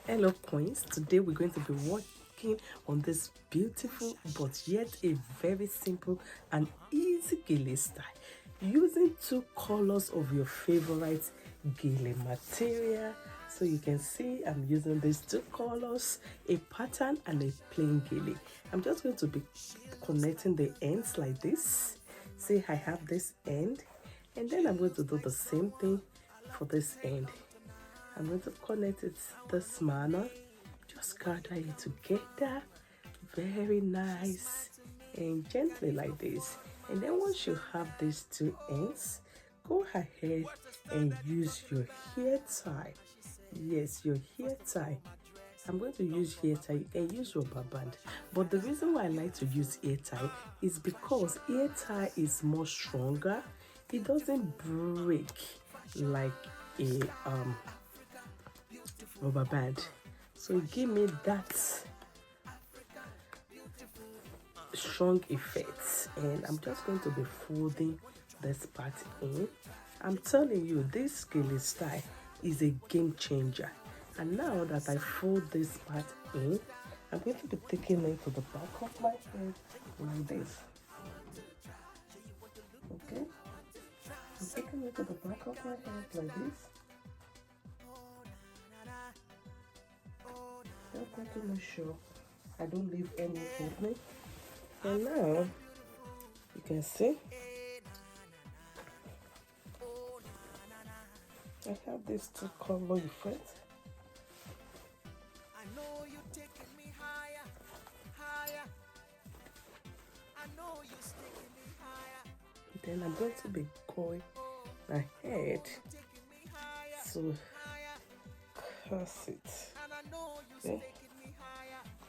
Hello Queens, today we're going to be working on this beautiful but yet a very simple and easy Gele style using two colors of your favorite Gele material. So you can see I'm using these two colors, a pattern and a plain Gele. I'm just going to be connecting the ends like this. See, I have this end and then I'm going to do the same thing for this end. I'm going to connect it this manner. Just gather it together, very nice and gently like this. And then once you have these two ends, go ahead and use your hair tie. Yes, your hair tie. I'm going to use hair tie. You can use rubber band, but the reason why I like to use hair tie is because hair tie is more stronger. It doesn't break like a rubber band, so give me that strong effect. And I'm just going to be folding this part in. I'm telling you, this Gele style is a game changer. And now that I fold this part in, I'm going to be taking it to the back of my head like this. Okay, I'm taking it to the back of my head like this. Just want to make sure I don't leave any opening. And now you can see I have this two color effect. Then I'm going to be going ahead to curse it. Okay,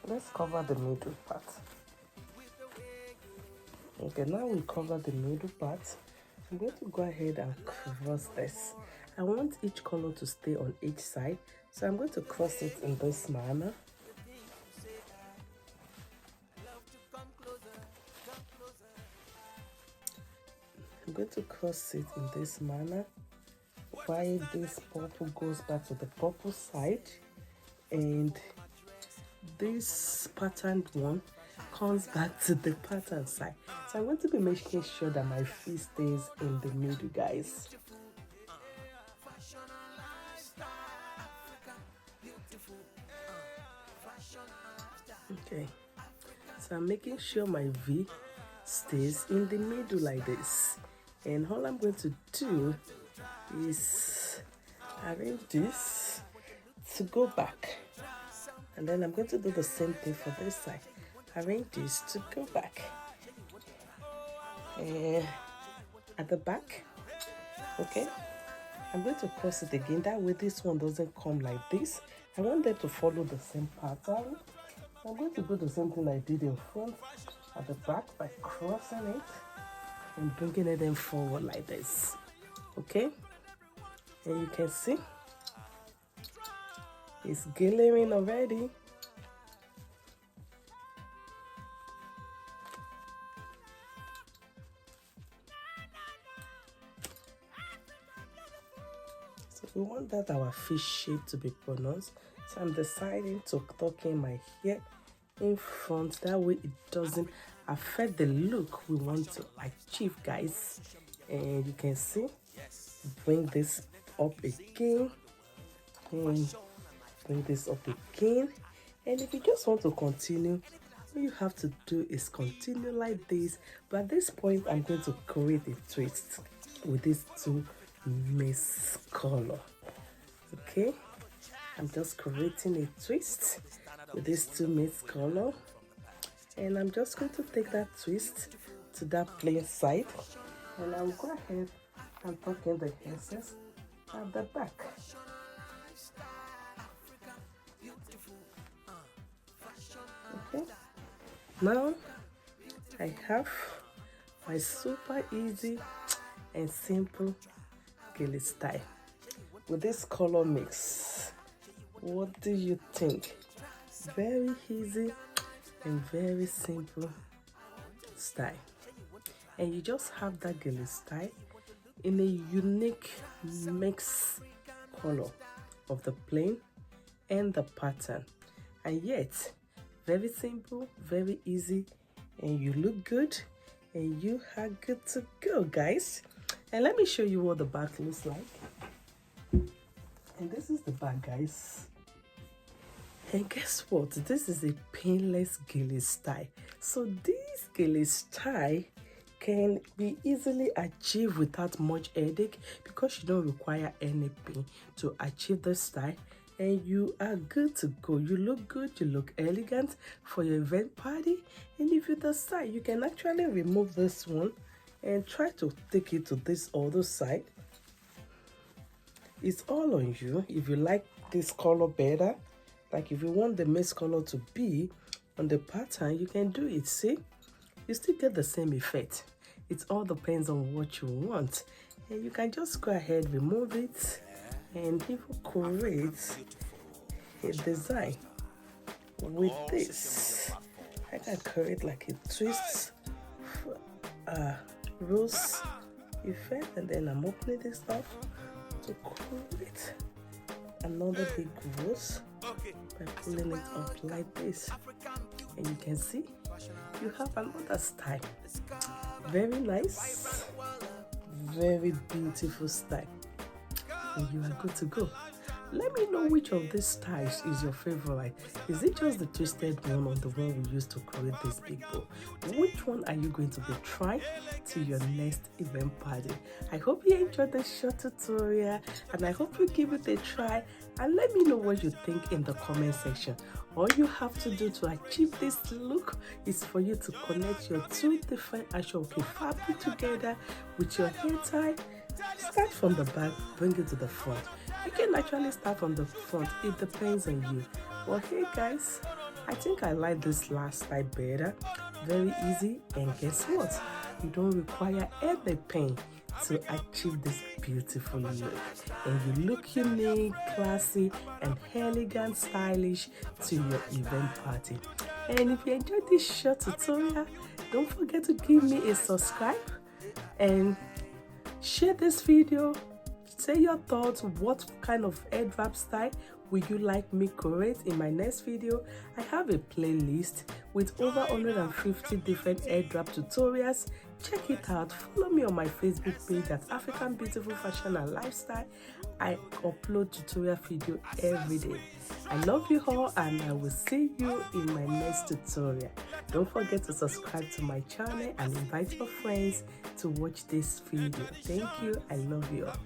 let's cover the middle part. Okay, now we cover the middle part. I'm going to go ahead and cross this. I want each color to stay on each side, so I'm going to cross it in this manner. I'm going to cross it in this manner while this purple goes back to the purple side and this patterned one comes back to the pattern side. So I'm going to be making sure that my feet stays in the middle, guys. Okay, so I'm making sure my V stays in the middle like this, and all I'm going to do is arrange this to go back, and then I'm going to do the same thing for this side. Arrange this to go back at the back. Okay, I'm going to cross it again, that way this one doesn't come like this. I want them to follow the same pattern. I'm going to do the same thing I did in front at the back by crossing it and bringing it in forward like this. Okay, and you can see it's glittering already. So we want that our fish shape to be pronounced. So I'm deciding to tuck in my hair in front, that way it doesn't affect the look we want to achieve, guys. And you can see, bring this up again and bring this up again. And if you just want to continue, all you have to do is continue like this. But at this point, I'm going to create a twist with these two mix color. Okay, I'm just creating a twist with these two mix color, and I'm just going to take that twist to that plain side, and I'll go ahead and tuck in the excess at the back. Okay, now I have my super easy and simple Gele style with this color mix. What do you think? Very easy and very simple style, and you just have that Gele style in a unique mix color of the plain and the pattern. And yet, very simple, very easy, and you look good, and you are good to go, guys. And let me show you what the back looks like. And this is the back, guys. And guess what? This is a painless Gele style. So this Gele style can be easily achieved without much headache because you don't require any pin to achieve this style. And you are good to go. You look good, you look elegant for your event party. And if you decide, you can actually remove this one and try to take it to this other side. It's all on you. If you like this color better, like if you want the maize color to be on the pattern, you can do it. See, you still get the same effect. It all depends on what you want, and you can just go ahead, remove it, and even create a design with this. I can create like a twist rose effect, and then I'm opening this up to create another big rose by pulling it up like this. And you can see you have another style. Very nice, very beautiful style, and you are good to go. Let me know which of these styles is your favorite. Is it just the twisted one or the one we used to create this big bow? Which one are you going to be trying to your next event party? I hope you enjoyed this short tutorial, and I hope you give it a try, and let me know what you think in the comment section. All you have to do to achieve this look is for you to connect your two different Ashoke fabric together with your hair tie. Start from the back, bring it to the front. You can actually start from the front, it depends on you. Well, hey guys, I think I like this last style better. Very easy, and guess what? You don't require any pain to achieve this beautiful look, and you look unique, classy, and elegant, stylish to your event party. And if you enjoyed this short tutorial, don't forget to give me a subscribe and share this video. Say your thoughts. What kind of head wrap style would you like me create in my next video? I have a playlist with over 150 different head wrap tutorials. Check it out. Follow me on my Facebook page at African Beautiful Fashion and Lifestyle. I upload tutorial video every day. I love you all, and I will see you in my next tutorial. Don't forget to subscribe to my channel and invite your friends to watch this video. Thank you. I love you all.